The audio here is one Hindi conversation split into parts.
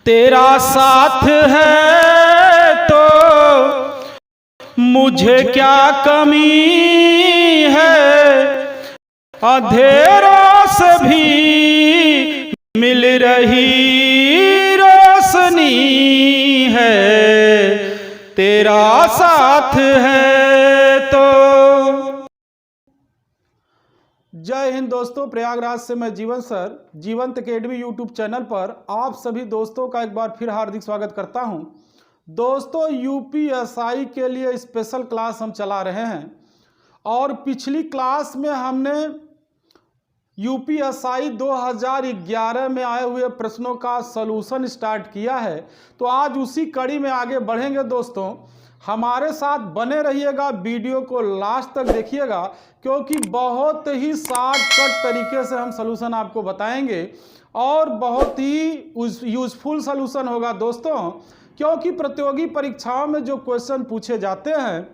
तेरा साथ है तो मुझे क्या कमी है, अंधेरों से भी मिल रही रोशनी है। तेरा साथ है तो। जय हिंद दोस्तों, प्रयागराज से मैं जीवन सर जीवंत अकेडमी यूट्यूब चैनल पर आप सभी दोस्तों का एक बार फिर हार्दिक स्वागत करता हूं। दोस्तों, यूपीएसआई के लिए स्पेशल क्लास हम चला रहे हैं और पिछली क्लास में हमने यूपीएसआई 2011 में आए हुए प्रश्नों का सलूशन स्टार्ट किया है। तो आज उसी कड़ी में आगे बढ़ेंगे। दोस्तों, हमारे साथ बने रहिएगा, वीडियो को लास्ट तक देखिएगा, क्योंकि बहुत ही शॉर्टकट तरीके से हम सलूशन आपको बताएंगे और बहुत ही यूजफुल सलूशन होगा दोस्तों। क्योंकि प्रतियोगी परीक्षाओं में जो क्वेश्चन पूछे जाते हैं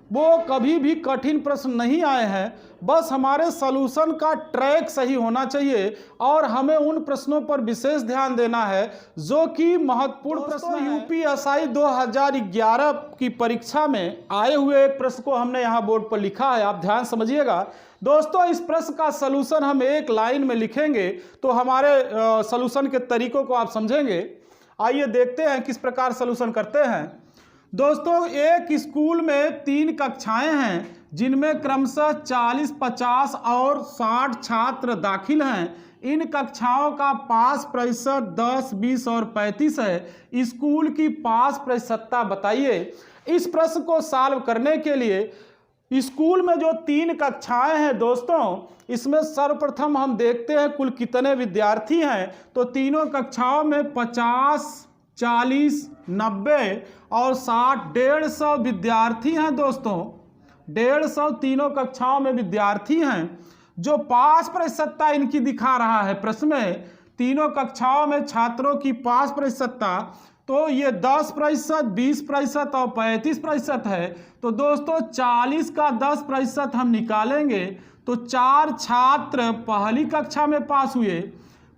वो कभी भी कठिन प्रश्न नहीं आए हैं, बस हमारे सलूशन का ट्रैक सही होना चाहिए और हमें उन प्रश्नों पर विशेष ध्यान देना है जो कि महत्वपूर्ण प्रश्न हैं। यूपीएसआई 2011 की परीक्षा में आए हुए एक प्रश्न को हमने यहाँ बोर्ड पर लिखा है, आप ध्यान समझिएगा। दोस्तों, इस प्रश्न का सलूशन हम एक लाइन में लिखेंगे तो हमारे सलूशन के तरीकों को आप समझेंगे। आइए देखते हैं किस प्रकार सलूशन करते हैं। दोस्तों, एक स्कूल में 3 कक्षाएं हैं जिनमें क्रमशः 40, 50 और 60 छात्र दाखिल हैं। इन कक्षाओं का पास प्रतिशत 10, 20 और 35 है। स्कूल की पास प्रतिशतता बताइए। इस प्रश्न को सॉल्व करने के लिए स्कूल में जो 3 कक्षाएं हैं दोस्तों, इसमें सर्वप्रथम हम देखते हैं कुल कितने विद्यार्थी हैं। तो तीनों कक्षाओं में 50, 40, 90 और 60 150 विद्यार्थी हैं दोस्तों। 150 तीनों कक्षाओं में विद्यार्थी हैं। जो पास प्रतिशतता इनकी दिखा रहा है प्रश्न में, तीनों कक्षाओं में छात्रों की पास प्रतिशतता, तो ये 10%, 20% और 35% है। तो दोस्तों, 40 का 10% हम निकालेंगे तो 4 छात्र पहली कक्षा में पास हुए।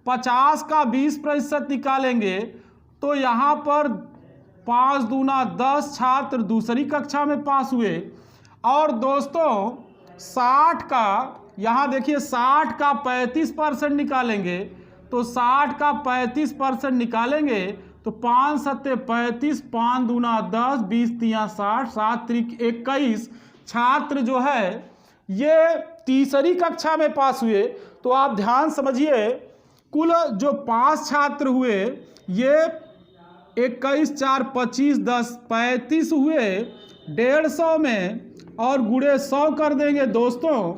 50 का 20% निकालेंगे तो यहाँ पर 5 दूना 10 छात्र दूसरी कक्षा में पास हुए। और दोस्तों, 60 का, यहाँ देखिए 60 का 35% निकालेंगे तो 60 का 35% निकालेंगे तो 5 सत्ते 35, 5 दूना 10, 20 तिया 60, 7 त्रिक 21 छात्र जो है ये तीसरी कक्षा में पास हुए। तो आप ध्यान समझिए, कुल जो 5 छात्र हुए ये 21, 4, 25, 10, 35 हुए 150 में, और गुणे 100 कर देंगे दोस्तों।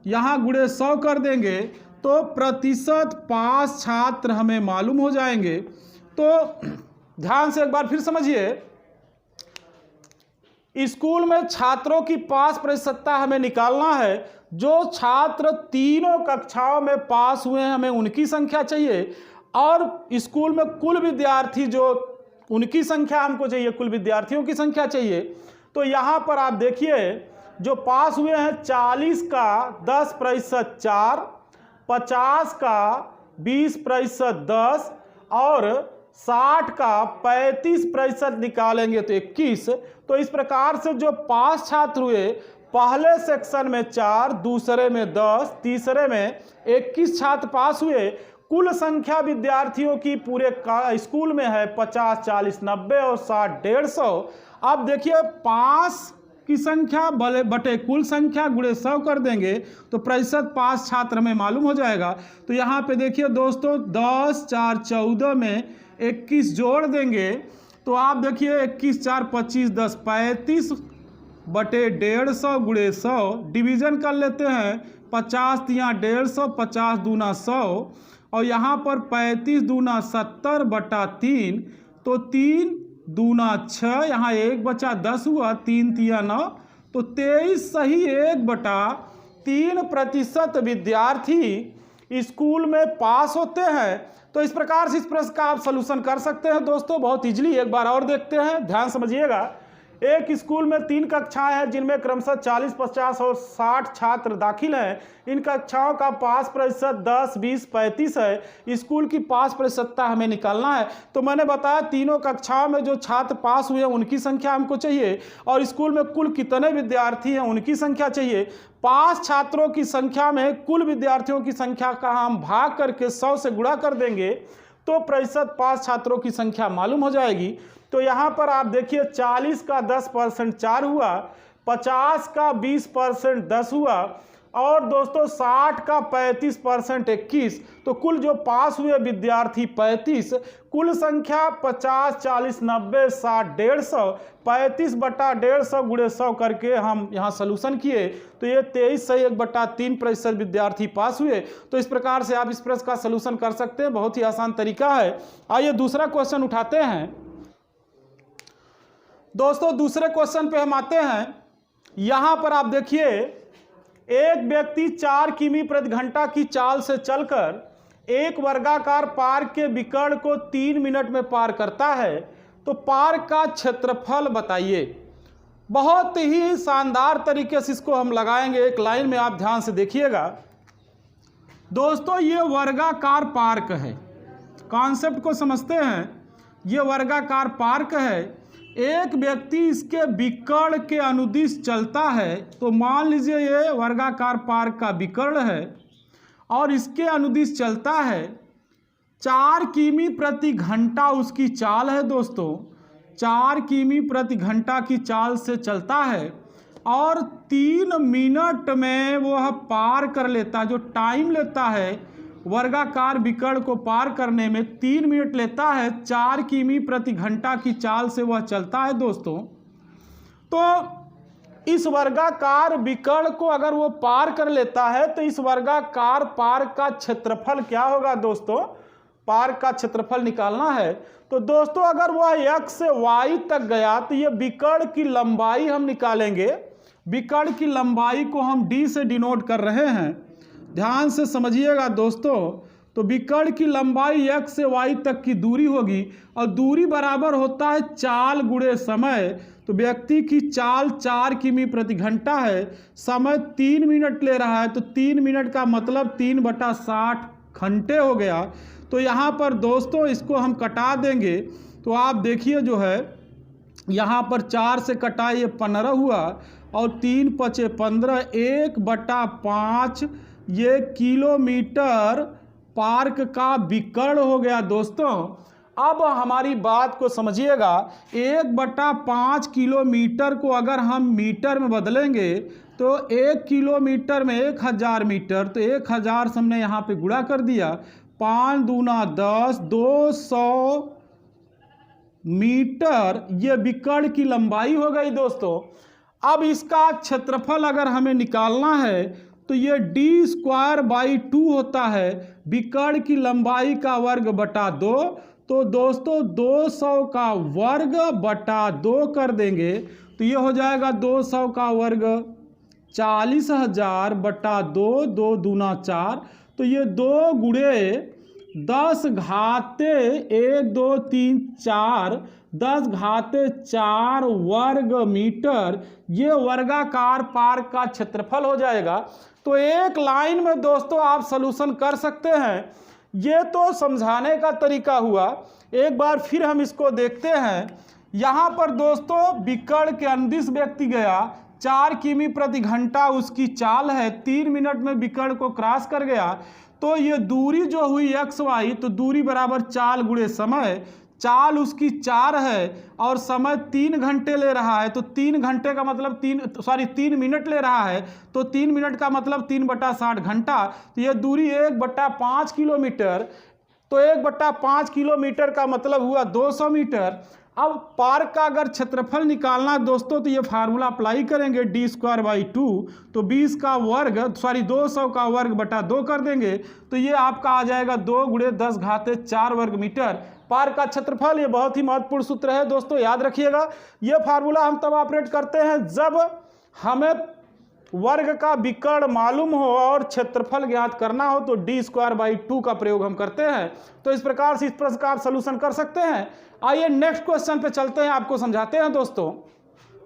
यहाँ गुणे 100 कर देंगे तो प्रतिशत पास छात्र हमें मालूम हो जाएंगे। तो ध्यान से एक बार फिर समझिए, स्कूल में छात्रों की पास प्रतिशतता हमें निकालना है। जो छात्र तीनों कक्षाओं में पास हुए हैं हमें उनकी संख्या चाहिए, और स्कूल में कुल विद्यार्थी जो उनकी संख्या हमको चाहिए, कुल विद्यार्थियों की संख्या चाहिए। तो यहाँ पर आप देखिए, जो पास हुए हैं 40 का 10% 4, 50 का 20% 10 और 60 का 35% निकालेंगे तो 21। तो इस प्रकार से जो पास छात्र हुए, पहले सेक्शन में 4, दूसरे में 10, तीसरे में 21 छात्र पास हुए। कुल संख्या विद्यार्थियों की पूरे स्कूल में है 50, 40, 90 और 60 150। अब देखिए, पास की संख्या बटे कुल संख्या गुणे 100 कर देंगे तो प्रतिशत पास छात्र हमें मालूम हो जाएगा। तो यहाँ पे देखिए दोस्तों, 10, 4, 14 में 21 जोड़ देंगे तो आप देखिए 21, 4, 25, 10, 35 बटे 150 गुणे 100। डिवीजन कर लेते हैं, 50 तिया 150, 50 दूना 100 और यहाँ पर 35 दूना 70 बटा 3, तो 3 दूना 6, यहाँ 1 बचा 10 हुआ, 3 तिया 9, तो 23 सही 1/3% विद्यार्थी स्कूल में पास होते हैं। तो इस प्रकार से इस प्रश्न का आप सलूशन कर सकते हैं दोस्तों, बहुत इजीली। एक बार और देखते हैं, ध्यान समझिएगा। एक स्कूल में 3 कक्षाएं हैं जिनमें क्रमशः 40, 50 और 60 छात्र दाखिल हैं। इन कक्षाओं का पास प्रतिशत 10, 20, 35 है। स्कूल की पास प्रतिशतता हमें निकालना है। तो मैंने बताया तीनों कक्षाओं में जो छात्र पास हुए हैं उनकी संख्या हमको चाहिए, और स्कूल में कुल कितने विद्यार्थी हैं उनकी संख्या चाहिए। पास छात्रों की संख्या में कुल विद्यार्थियों की संख्या का हम भाग करके 100 से गुणा कर देंगे तो प्रतिशत पास छात्रों की संख्या मालूम हो जाएगी। तो यहाँ पर आप देखिए 40 का 10% 4 हुआ, 50 का 20% 10 हुआ, और दोस्तों 60 का 35% 21। तो कुल जो पास हुए विद्यार्थी 35, कुल संख्या 50, 40, 90, 60, 150, 35 बटा 150 गुणे 100 करके हम यहाँ सलूशन किए तो ये 23 सही 1/3% विद्यार्थी पास हुए। तो इस प्रकार से आप इस प्रश्न का सलूशन कर सकते हैं, बहुत ही आसान तरीका है। आइए दूसरा क्वेश्चन उठाते हैं। दोस्तों दूसरे क्वेश्चन पे हम आते हैं। यहां पर आप देखिए एक व्यक्ति 4 किमी प्रति घंटा की चाल से चलकर एक वर्गाकार पार्क के विकर्ण को 3 मिनट में पार करता है, तो पार्क का क्षेत्रफल बताइए। बहुत ही शानदार तरीके से इसको हम लगाएंगे एक लाइन में, आप ध्यान से देखिएगा। दोस्तों ये वर्गाकार पार्क है, कॉन्सेप्ट को समझते हैं। ये वर्गाकार पार्क है, एक व्यक्ति इसके विकर्ण के अनुदिश चलता है, तो मान लीजिए ये वर्गाकार पार्क का विकर्ण है और इसके अनुदिश चलता है। 4 किमी प्रति घंटा उसकी चाल है दोस्तों, 4 किमी प्रति घंटा की चाल से चलता है और 3 मिनट में वह पार कर लेता है। जो टाइम लेता है वर्गाकार विकर्ण को पार करने में 3 मिनट लेता है। 4 किमी प्रति घंटा की चाल से वह चलता है दोस्तों। तो इस वर्गाकार विकर्ण को अगर वो पार कर लेता है तो इस वर्गाकार पार्क का क्षेत्रफल क्या होगा दोस्तों? पार्क का क्षेत्रफल निकालना है। तो दोस्तों अगर वह x से y तक गया तो ये विकर्ण की लंबाई हम निकालेंगे। विकर्ण की लंबाई को हम d से डिनोट कर रहे हैं, ध्यान से समझिएगा दोस्तों। तो विकर्ण की लंबाई x से y तक की दूरी होगी और दूरी बराबर होता है चाल गुणे समय। तो व्यक्ति की चाल 4 किमी प्रति घंटा है, समय 3 मिनट ले रहा है, तो 3 मिनट का मतलब 3/60 घंटे हो गया। तो यहाँ पर दोस्तों इसको हम कटा देंगे तो आप देखिए जो है यहाँ पर 4 से कटाए ये 15 हुआ और 3 × 5 = 15, 1/5 ये किलोमीटर पार्क का विकर्ण हो गया दोस्तों। अब हमारी बात को समझिएगा, 1/5 किलोमीटर को अगर हम मीटर में बदलेंगे तो 1 किलोमीटर में 1000 मीटर, तो 1000 से हमने यहाँ पे गुणा कर दिया, 5 दूना 10, 200 मीटर ये विकर्ण की लंबाई हो गई दोस्तों। अब इसका क्षेत्रफल अगर हमें निकालना है तो ये d²/2 होता है, विकर्ण की लंबाई का वर्ग बटा 2। तो दोस्तों 200 का वर्ग बटा 2 कर देंगे तो ये हो जाएगा 200 का वर्ग 40,000 बटा 2, 2 दूना 4, तो ये 2 गुणे 10 घाते 1, 2, 3, 4, 10 घाते 4 वर्ग मीटर ये वर्गाकार पार्क का क्षेत्रफल हो जाएगा। तो एक लाइन में दोस्तों आप सलूशन कर सकते हैं। ये तो समझाने का तरीका हुआ, एक बार फिर हम इसको देखते हैं। यहाँ पर दोस्तों विकर्ण के अनुदिश व्यक्ति गया, 4 किमी प्रति घंटा उसकी चाल है, 3 मिनट में विकर्ण को क्रॉस कर गया। तो ये दूरी जो हुई x/y, तो दूरी बराबर चाल गुणे समय। चाल उसकी 4 है और समय 3 घंटे ले रहा है, तो 3 घंटे का मतलब 3 मिनट ले रहा है, तो 3 मिनट का मतलब 3/60 घंटा। तो ये दूरी 1/5 किलोमीटर, तो 1/5 किलोमीटर का मतलब हुआ 200 मीटर। अब पार्क का अगर क्षेत्रफल निकालना दोस्तों तो ये फार्मूला अप्लाई करेंगे d²/2, तो 200 का वर्ग बटा 2 कर देंगे तो ये आपका आ जाएगा 2 गुणे 10 घाते 4 वर्ग मीटर पार्क का क्षेत्रफल। ये बहुत ही महत्वपूर्ण सूत्र है दोस्तों, याद रखिएगा। ये फार्मूला हम तब ऑपरेट करते हैं जब हमें वर्ग का विकर्ण मालूम हो और क्षेत्रफल ज्ञात करना हो, तो d²/2 का प्रयोग हम करते हैं। तो इस प्रकार से इस प्रश्न का आप सलूशन कर सकते हैं। आइए नेक्स्ट क्वेश्चन पे चलते हैं, आपको समझाते हैं दोस्तों।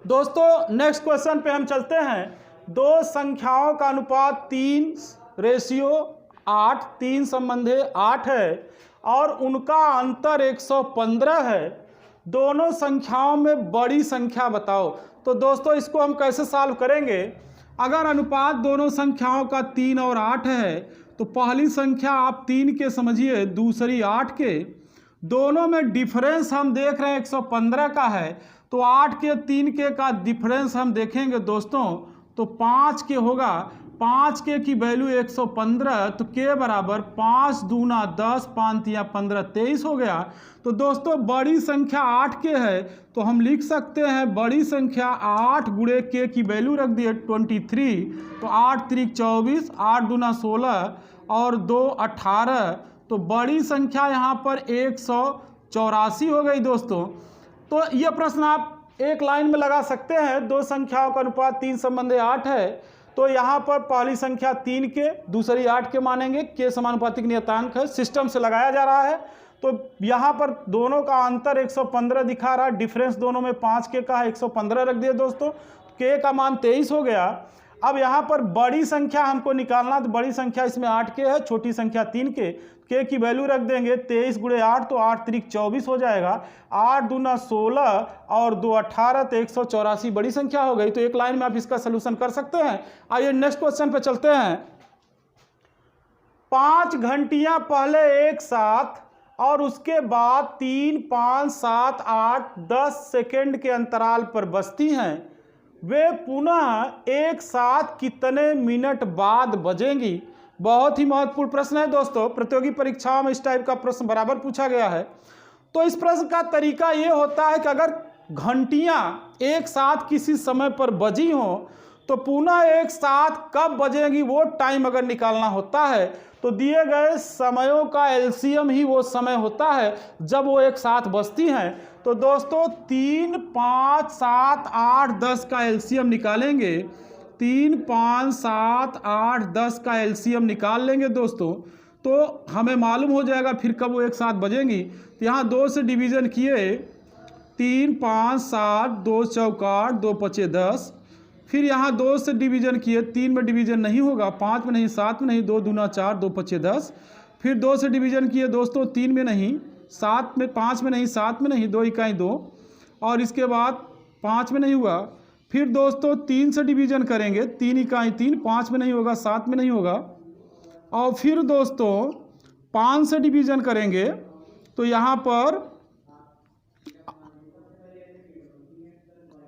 दोस्तों नेक्स्ट क्वेश्चन पे हम चलते हैं। दो संख्याओं का अनुपात 3:8, 3 संबंधी 8 है और उनका अंतर 115 है। दोनों संख्याओं में बड़ी संख्या बताओ। तो दोस्तों इसको हम कैसे सॉल्व करेंगे? अगर अनुपात दोनों संख्याओं का 3 और 8 है तो पहली संख्या आप 3 के समझिए, दूसरी 8 के। दोनों में डिफरेंस हम देख रहे हैं 115 का है, तो 8 के 3 के का डिफरेंस हम देखेंगे दोस्तों तो 5 के होगा। 5 के की वैल्यू 115, तो के बराबर 5 दूना 10, 5 तिया 15, 23 हो गया। तो दोस्तों बड़ी संख्या 8 के है, तो हम लिख सकते हैं बड़ी संख्या 8 गुणे के की वैल्यू रख दिए 23, तो 8 त्रिक 24, 8 दूना 16 और 2 18, तो बड़ी संख्या यहाँ पर 184 हो गई दोस्तों। तो यह प्रश्न आप एक लाइन में लगा सकते हैं। दो संख्याओं का अनुपात 3 संबंधी 8 है, तो यहाँ पर पहली संख्या 3 के, दूसरी 8 के मानेंगे। के समानुपातिक नियतांक है, सिस्टम से लगाया जा रहा है। तो यहाँ पर दोनों का अंतर 115 दिखा रहा है, डिफरेंस दोनों में 5 के का है, 115 रख दिए दोस्तों। के का मान 23 हो गया। अब यहाँ पर बड़ी संख्या हमको निकालना, तो बड़ी संख्या इसमें 8 के है, छोटी संख्या 3 के की वैल्यू रख देंगे 23 गुणे 8, तो 8 त्रिक 24 हो जाएगा। 8 दूना 16 और 2 18, तो 184 बड़ी संख्या हो गई। तो एक लाइन में आप इसका सलूशन कर सकते हैं। आइए नेक्स्ट क्वेश्चन पे चलते हैं। 5 घंटियां पहले एक साथ और उसके बाद 3, 5, 7, 8, 10 सेकेंड के अंतराल पर बजती हैं, वे पुनः एक साथ कितने मिनट बाद बजेंगी? बहुत ही महत्वपूर्ण प्रश्न है दोस्तों। प्रतियोगी परीक्षाओं में इस टाइप का प्रश्न बराबर पूछा गया है। तो इस प्रश्न का तरीका ये होता है कि अगर घंटियां एक साथ किसी समय पर बजी हों तो पुनः एक साथ कब बजेंगी वो टाइम अगर निकालना होता है तो दिए गए समयों का एलसीएम ही वो समय होता है जब वो एक साथ बजती हैं। तो दोस्तों 3, 5, 7, 8, 10 का एलसीएम निकालेंगे। 3, 5, 7, 8, 10 का एलसीएम निकाल लेंगे दोस्तों, तो हमें मालूम हो जाएगा फिर कब वो एक साथ बजेंगी। तो यहाँ 2 से डिवीज़न किए, 3, 5, 7, 2 चौका 8, 2 पचे 10। फिर यहाँ 2 से डिवीज़न किए, 3 में डिवीज़न नहीं होगा, 5 में नहीं, 7 में नहीं, 2 दूना 4, 2 पचे 10। फिर 2 से डिवीज़न किए दोस्तों, 3 में नहीं, 7 में, 5 में नहीं, 7 में नहीं, 2 इकाई 2, और इसके बाद 5 में नहीं हुआ। फिर दोस्तों 3 से डिवीज़न करेंगे, 3 इकाई 3, 5 में नहीं होगा, 7 में नहीं होगा। और फिर दोस्तों 5 से डिवीज़न करेंगे तो यहाँ पर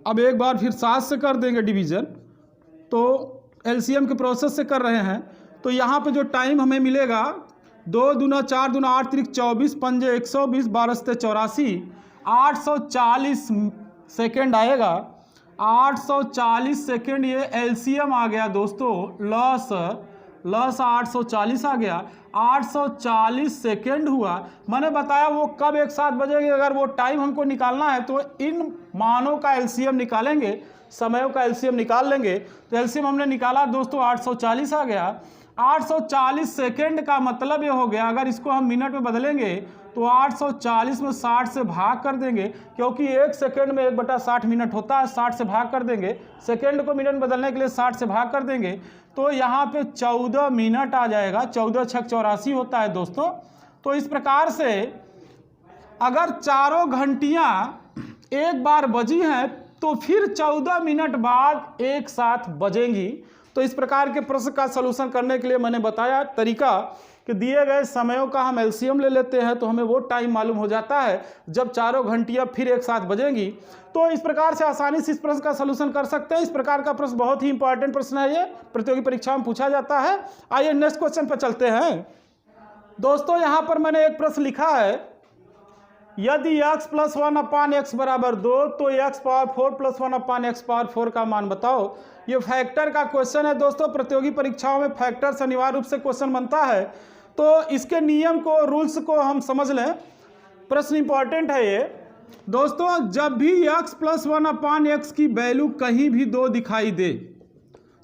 अब एक बार फिर 7 से कर देंगे डिवीज़न, तो एलसीएम के प्रोसेस से कर रहे हैं। तो यहाँ पे जो टाइम हमें मिलेगा 2 दूना 4 दूना 8 त्रिक 24, पंजे 120, 12 से 84, 840 सेकेंड आएगा। 840 सेकेंड ये एलसीएम आ गया दोस्तों, लस 840 आ गया। 840 सेकेंड हुआ। मैंने बताया वो कब एक साथ बजेंगे, अगर वो टाइम हमको निकालना है तो इन मानों का एलसीएम निकालेंगे, समयों का एलसीएम निकाल लेंगे। तो एलसीएम हमने निकाला दोस्तों 840 आ गया। 840 सेकेंड का मतलब ये हो गया, अगर इसको हम मिनट में बदलेंगे तो 840 में 60 से भाग कर देंगे, क्योंकि 1 सेकेंड में 1/60 मिनट होता है। 60 से भाग कर देंगे, सेकेंड को मिनट में बदलने के लिए 60 से भाग कर देंगे, तो यहाँ पे 14 मिनट आ जाएगा। 14 छक 84 होता है दोस्तों। तो इस प्रकार से अगर चारों घंटियाँ एक बार बजी हैं तो फिर 14 मिनट बाद एक साथ बजेंगी। तो इस प्रकार के प्रश्न का सलूशन करने के लिए मैंने बताया तरीका कि दिए गए समयों का हम एलसीएम ले लेते हैं तो हमें वो टाइम मालूम हो जाता है जब चारों घंटियां फिर एक साथ बजेंगी। तो इस प्रकार से आसानी से इस प्रश्न का सलूशन कर सकते हैं। इस प्रकार का प्रश्न बहुत ही इंपॉर्टेंट प्रश्न है, ये प्रतियोगी परीक्षा में पूछा जाता है। आइए नेक्स्ट क्वेश्चन पर चलते हैं। दोस्तों यहाँ पर मैंने एक प्रश्न लिखा है, यदि x + 1 x बराबर 2 तो x पावर 4 + 1 x पावर 4 का मान बताओ। ये फैक्टर का क्वेश्चन है दोस्तों। प्रतियोगी परीक्षाओं में फैक्टर से अनिवार्य रूप से क्वेश्चन बनता है, तो इसके नियम को, रूल्स को हम समझ लें। प्रश्न इंपॉर्टेंट है ये दोस्तों। जब भी x + 1 x की वैल्यू कहीं भी 2 दिखाई दे,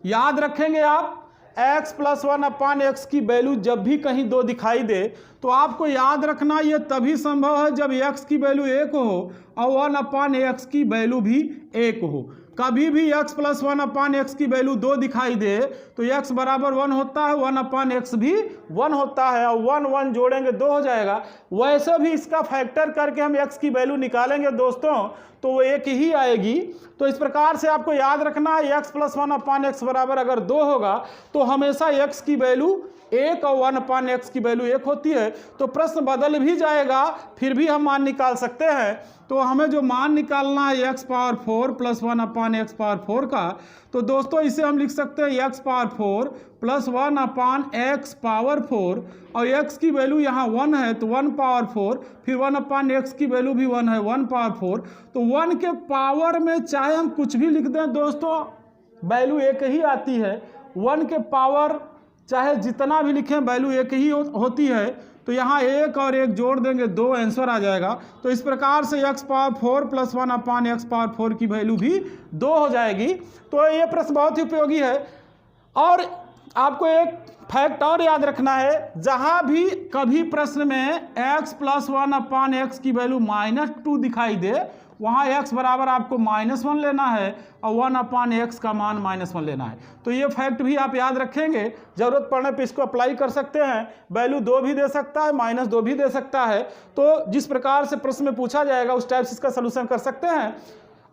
याद रखेंगे आप, x प्लस 1/x की वैल्यू जब भी कहीं 2 दिखाई दे तो आपको याद रखना ये तभी संभव है जब x की वैल्यू 1 हो और 1/x की वैल्यू भी 1 हो। कभी भी x प्लस 1/x की वैल्यू 2 दिखाई दे तो x बराबर 1 होता है, 1/x भी 1 होता है और 1 1 जोड़ेंगे 2 हो जाएगा। वैसे भी इसका फैक्टर करके हम x की वैल्यू निकालेंगे दोस्तों तो वो 1 ही आएगी। तो इस प्रकार से आपको याद रखना है x प्लस 1/x बराबर अगर 2 होगा तो हमेशा x की वैल्यू 1 और 1/x की वैल्यू 1 होती है। तो प्रश्न बदल भी जाएगा फिर भी हम मान निकाल सकते हैं। तो हमें जो मान निकालना है x power 4 plus 1/x power 4 का, तो दोस्तों इसे हम लिख सकते हैं x power 4 plus 1/x power 4 और x की वैल्यू यहाँ 1 है तो 1 पावर 4, फिर 1/x की वैल्यू भी 1 है 1 पावर 4। तो 1 के पावर में चाहे हम कुछ भी लिख दें दोस्तों वैल्यू 1 ही आती है। 1 के पावर चाहे जितना भी लिखें वैल्यू 1 ही होती है। तो यहाँ 1 और 1 जोड़ देंगे 2 आंसर आ जाएगा। तो इस प्रकार से x power 4 plus 1/x power 4 की वैल्यू भी 2 हो जाएगी। तो ये प्रश्न बहुत ही उपयोगी है। और आपको एक फैक्ट और याद रखना है, जहाँ भी कभी प्रश्न में x प्लस 1/x की वैल्यू -2 दिखाई दे वहाँ x बराबर आपको -1 लेना है और 1/x का मान -1 लेना है। तो ये फैक्ट भी आप याद रखेंगे, जरूरत पड़ने पे इसको अप्लाई कर सकते हैं। वैल्यू 2 भी दे सकता है, -2 भी दे सकता है। तो जिस प्रकार से प्रश्न में पूछा जाएगा उस टाइप से इसका सलूशन कर सकते हैं।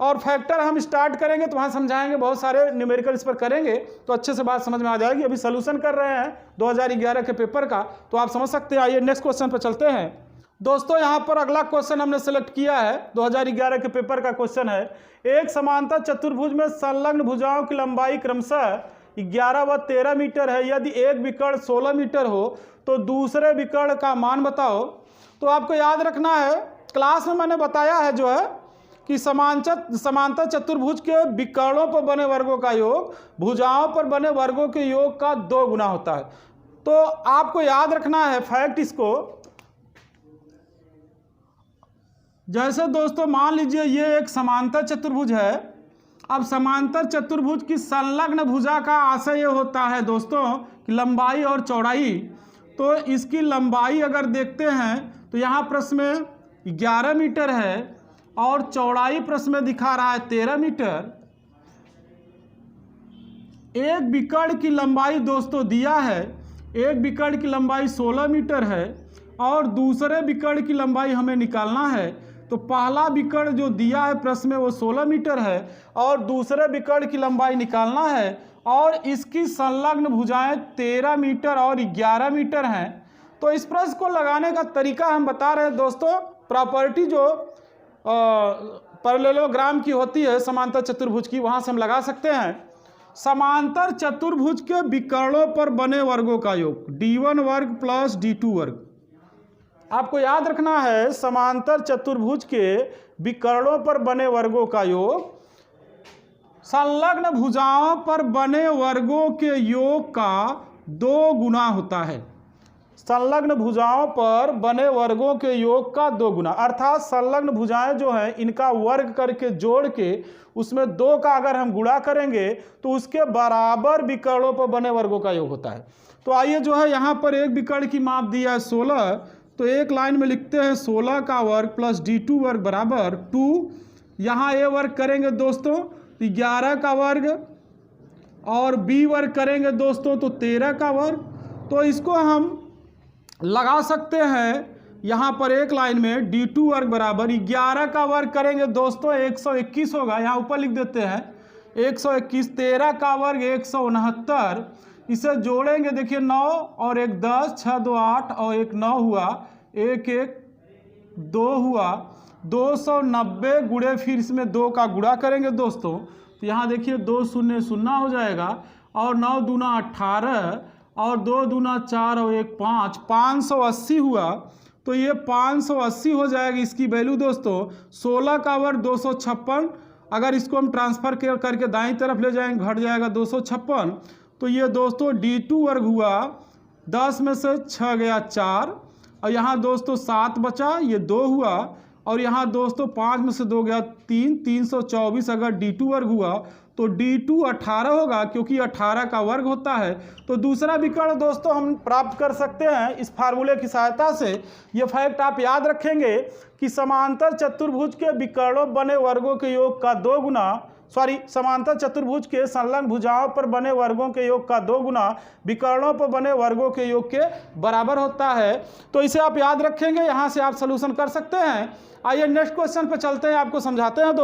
और फैक्टर हम स्टार्ट करेंगे तो वहाँ समझाएंगे, बहुत सारे न्यूमेरिकल इस पर करेंगे तो अच्छे से बात समझ में आ जाएगी। अभी सलूशन कर रहे हैं 2011 के पेपर का, तो आप समझ सकते हैं। आइए नेक्स्ट क्वेश्चन पर चलते हैं दोस्तों। यहाँ पर अगला क्वेश्चन हमने सेलेक्ट किया है, 2011 के पेपर का क्वेश्चन है। एक समांतर चतुर्भुज में संलग्न भुजाओं की लंबाई क्रमशः 11 व 13 मीटर है। यदि एक विकर्ण 16 मीटर हो तो दूसरे विकर्ण का मान बताओ। तो आपको याद रखना है, क्लास में मैंने बताया है जो है कि समांतर चतुर्भुज के विकर्णों पर बने वर्गों का योग भुजाओं पर बने वर्गों के योग का 2 गुना होता है। तो आपको याद रखना है फैक्ट इसको। जैसे दोस्तों मान लीजिए ये एक समांतर चतुर्भुज है। अब समांतर चतुर्भुज की संलग्न भुजा का आशय ये होता है दोस्तों कि लंबाई और चौड़ाई। तो इसकी लंबाई अगर देखते हैं तो यहाँ प्रश्न में 11 मीटर है और चौड़ाई प्रश्न में दिखा रहा है 13 मीटर। एक विकर्ण की लंबाई दोस्तों दिया है, एक विकर्ण की लंबाई 16 मीटर है और दूसरे विकर्ण की लंबाई हमें निकालना है। तो पहला विकर्ण जो दिया है प्रश्न में वो 16 मीटर है और दूसरे विकर्ण की लंबाई निकालना है और इसकी संलग्न भुजाएं 13 मीटर और 11 मीटर हैं। तो इस प्रश्न को लगाने का तरीका हम बता रहे हैं दोस्तों। प्रॉपर्टी जो पैरेललोग्राम की होती है समांतर चतुर्भुज की, वहां से हम लगा सकते हैं। समांतर चतुर्भुज के विकर्णों पर बने वर्गों का योग d1 वर्ग प्लस d2 वर्ग। आपको याद रखना है समांतर चतुर्भुज के विकर्णों पर बने वर्गों का योग संलग्न भुजाओं पर बने वर्गों के योग का 2 गुना होता है। संलग्न भुजाओं पर बने वर्गों के योग का 2 गुना, अर्थात संलग्न भुजाएं जो हैं इनका वर्ग करके जोड़ के उसमें 2 का अगर हम गुणा करेंगे तो उसके बराबर विकर्णों पर बने वर्गों का योग होता है। तो आइए जो है यहाँ पर एक विकर्ण की माप दिया है 16, तो एक लाइन में लिखते हैं 16 का वर्ग प्लस d2 वर्ग बराबर 2। यहाँ a वर्ग करेंगे दोस्तों 11 का वर्ग और b वर्ग करेंगे दोस्तों तो 13 का वर्ग। तो इसको हम लगा सकते हैं यहाँ पर एक लाइन में d2 वर्ग बराबर 11 का वर्ग करेंगे दोस्तों 121 होगा, यहाँ ऊपर लिख देते हैं 121। 13 का वर्ग 169, इसे जोड़ेंगे देखिए 9 और 1 10, 6 2 8 और 1 9 हुआ, 1 1 2 हुआ, 290 गुणे फिर इसमें 2 का गुणा करेंगे दोस्तों। तो यहाँ देखिए 2 0 0 हो जाएगा और 9 दूना 18 और 2 दूना 4 और 1 5, 580 हुआ। तो ये 580 हो जाएगी इसकी वैल्यू दोस्तों। 16 का वर्ग 256, अगर इसको हम ट्रांसफर करके दाईं तरफ ले जाएंगे घट जाएगा 256। तो ये दोस्तों d2 वर्ग हुआ, 10 में से 6 गया 4 और यहाँ दोस्तों 7 बचा, ये 2 हुआ और यहाँ दोस्तों 5 में से 2 गया 3, 324 अगर d2 वर्ग हुआ तो D2 18 होगा, क्योंकि 18 का वर्ग होता है। तो दूसरा विकर्ण दोस्तों हम प्राप्त कर सकते हैं इस फार्मूले की सहायता से। ये फैक्ट आप याद रखेंगे कि समांतर चतुर्भुज के विकर्णों बने वर्गों के योग का 2 गुना, समांतर चतुर्भुज के संलग्न भुजाओं पर बने वर्गों के योग का 2 गुना विकर्णों पर बने वर्गों के योग के बराबर होता है। तो इसे आप याद रखेंगे, यहाँ से आप सलूशन कर सकते हैं। आइए नेक्स्ट क्वेश्चन पर चलते हैं, आपको समझाते हैं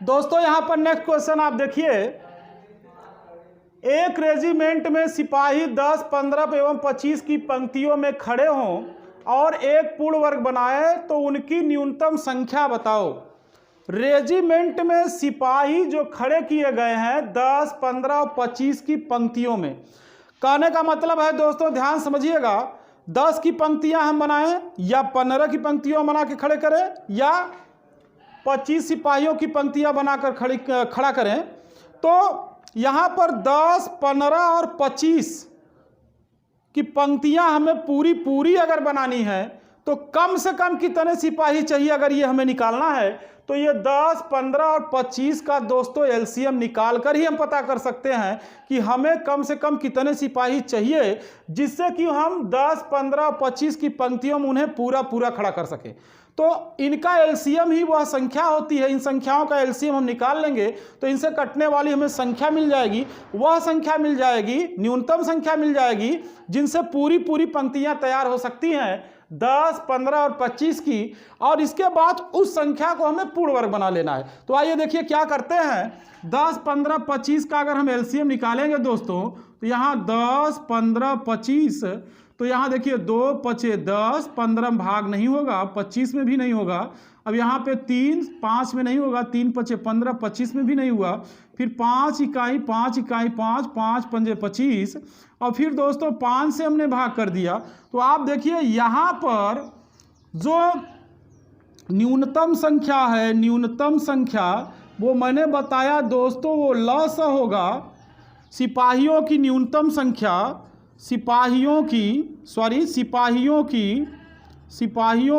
दोस्तों यहाँ पर नेक्स्ट क्वेश्चन आप देखिए। एक रेजिमेंट में सिपाही 10, 15 एवं 25 की पंक्तियों में खड़े हों और एक पूर्ण वर्ग बनाए तो उनकी न्यूनतम संख्या बताओ। रेजिमेंट में सिपाही जो खड़े किए गए हैं 10, 15 और 25 की पंक्तियों में, कहने का मतलब है दोस्तों ध्यान समझिएगा, 10 की पंक्तियां हम बनाएं या 15 की पंक्तियों बना के खड़े करें या 25 सिपाहियों की पंक्तियां बनाकर खड़ा करें, तो यहां पर 10, 15 और 25 की पंक्तियां हमें पूरी अगर बनानी है तो कम से कम कितने सिपाही चाहिए, अगर ये हमें निकालना है तो ये 10, 15 और 25 का दोस्तों एलसीएम निकाल कर ही हम पता कर सकते हैं कि हमें कम से कम कितने सिपाही चाहिए, जिससे कि हम 10, 15 और 25 की पंक्तियों में उन्हें पूरा खड़ा कर सके। तो इनका एलसीएम ही वह संख्या होती है, इन संख्याओं का एलसीएम हम निकाल लेंगे तो इनसे कटने वाली हमें संख्या मिल जाएगी, वह संख्या मिल जाएगी, न्यूनतम संख्या मिल जाएगी जिनसे पूरी पंक्तियां तैयार हो सकती हैं 10, 15 और 25 की। और इसके बाद उस संख्या को हमें पूर्ण वर्ग बना लेना है। तो आइए देखिए क्या करते हैं, 10, 15, 25 का अगर हम एलसीएम निकालेंगे दोस्तों तो यहाँ 10, 15, 25, तो यहाँ देखिए 2 पचे 10, 15 में भाग नहीं होगा, 25 में भी नहीं होगा। अब यहाँ पे 3, 5 में नहीं होगा, 3 पचे 15, 25 में भी नहीं हुआ। फिर 5 इकाई 5, 5 पंजे 25, और फिर दोस्तों 5 से हमने भाग कर दिया। तो आप देखिए यहाँ पर जो न्यूनतम संख्या है, न्यूनतम संख्या वो मैंने बताया दोस्तों वो लस होगा। सिपाहियों की न्यूनतम संख्या, सिपाहियों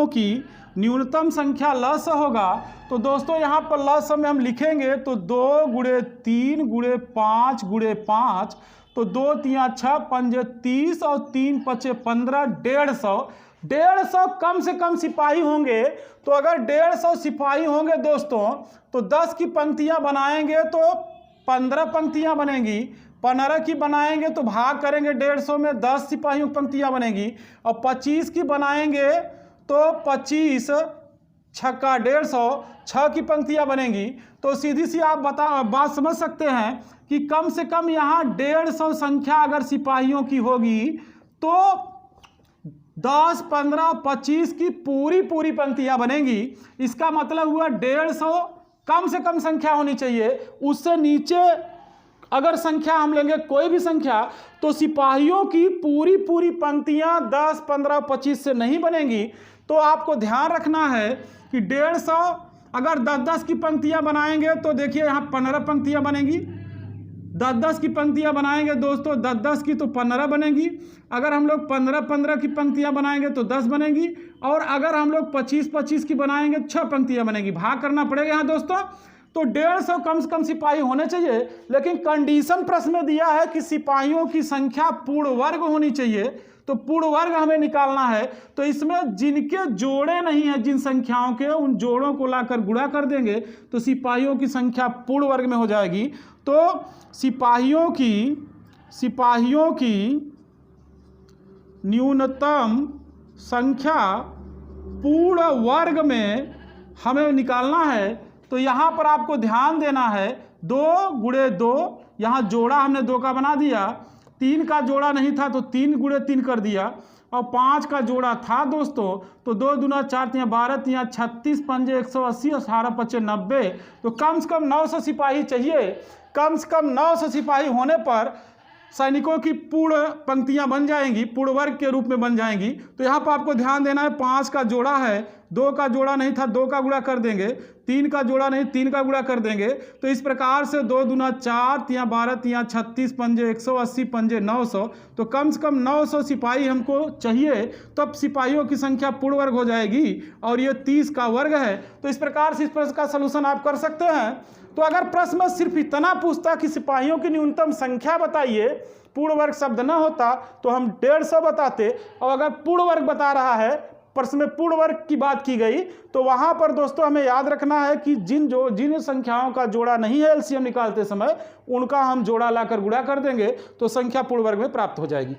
की न्यूनतम संख्या लस होगा। तो दोस्तों यहाँ पर लस में हम लिखेंगे तो 2 गुणे 3 गुणे 5 गुणे 5, तो 2 तिया 6 पंजे 30 और 3 पचे 15, 150 कम से कम सिपाही होंगे। तो अगर 150 सिपाही होंगे दोस्तों तो 10 की पंक्तियां बनाएंगे तो 15 पंक्तियां बनेंगी, 15 की बनाएंगे तो भाग करेंगे 150 में, 10 सिपाहियों की पंक्तियां बनेगी, और 25 की बनाएंगे तो 25 छक्का 150, 6 की पंक्तियां बनेंगी। तो सीधी सी आप बात समझ सकते हैं कि कम से कम यहाँ 150 संख्या अगर सिपाहियों की होगी तो 10, 15, 25 की पूरी पंक्तियां बनेंगी। इसका मतलब हुआ 150 कम से कम संख्या होनी चाहिए। उससे नीचे अगर संख्या हम लेंगे कोई भी संख्या तो सिपाहियों की पूरी पंक्तियां 10, 15, 25 से नहीं बनेंगी। तो आपको ध्यान रखना है कि 150 अगर 10 की पंक्तियां बनाएंगे तो देखिए यहाँ 15 पंक्तियां बनेंगी, 10 की पंक्तियां बनाएंगे दोस्तों 10 की तो 15 बनेंगी। अगर हम लोग 15 की पंक्तियां बनाएंगे तो 10 बनेंगी, और अगर हम लोग 25 की बनाएंगे 6 पंक्तियां बनेंगी। भाग करना पड़ेगा यहाँ दोस्तों। तो 150 कम से कम सिपाही होने चाहिए, लेकिन कंडीशन प्रश्न में दिया है कि सिपाहियों की संख्या पूर्ण वर्ग होनी चाहिए। तो पूर्ण वर्ग हमें निकालना है, तो इसमें जिनके जोड़े नहीं है, जिन संख्याओं के, उन जोड़ों को लाकर गुणा कर देंगे तो सिपाहियों की संख्या पूर्ण वर्ग में हो जाएगी। तो सिपाहियों की न्यूनतम संख्या पूर्ण वर्ग में हमें निकालना है। तो यहाँ पर आपको ध्यान देना है 2 गुणे 2, यहाँ जोड़ा हमने 2 का बना दिया, 3 का जोड़ा नहीं था तो 3 गुणे 3 कर दिया, और 5 का जोड़ा था दोस्तों तो 2 दूना 4 तिया 12 तिया 36 पंजे 180 और 18 पचे 90। तो कम से कम 900 सिपाही चाहिए। कम से कम 900 सिपाही होने पर सैनिकों की पूर्ण पंक्तियां बन जाएंगी, पूर्ण वर्ग के रूप में बन जाएंगी। तो यहाँ पर आपको ध्यान देना है 5 का जोड़ा है 2 का जोड़ा नहीं था 2 का गुणा कर देंगे, 3 का जोड़ा नहीं 3 का गुणा कर देंगे। तो इस प्रकार से 2 दूना 4, 3 12, 3 36 पंजे 180 पंजे 900। तो कम से कम 900 सिपाही हमको चाहिए, तब सिपाहियों की संख्या पूर्ण वर्ग हो जाएगी और ये 30 का वर्ग है। तो इस प्रकार से इस प्रश्न का सलूशन आप कर सकते हैं। तो अगर प्रश्न में सिर्फ इतना पूछता कि सिपाहियों की न्यूनतम संख्या बताइए, पूर्ण वर्ग शब्द न होता तो हम 150 बताते, और अगर पूर्ण वर्ग बता रहा है, प्रश्न में पूर्ण वर्ग की बात की गई, तो वहां पर दोस्तों हमें याद रखना है कि जिन संख्याओं का जोड़ा नहीं है एलसीएम निकालते समय, उनका हम जोड़ा लाकर गुणा कर देंगे तो संख्या पूर्ण वर्ग में प्राप्त हो जाएगी।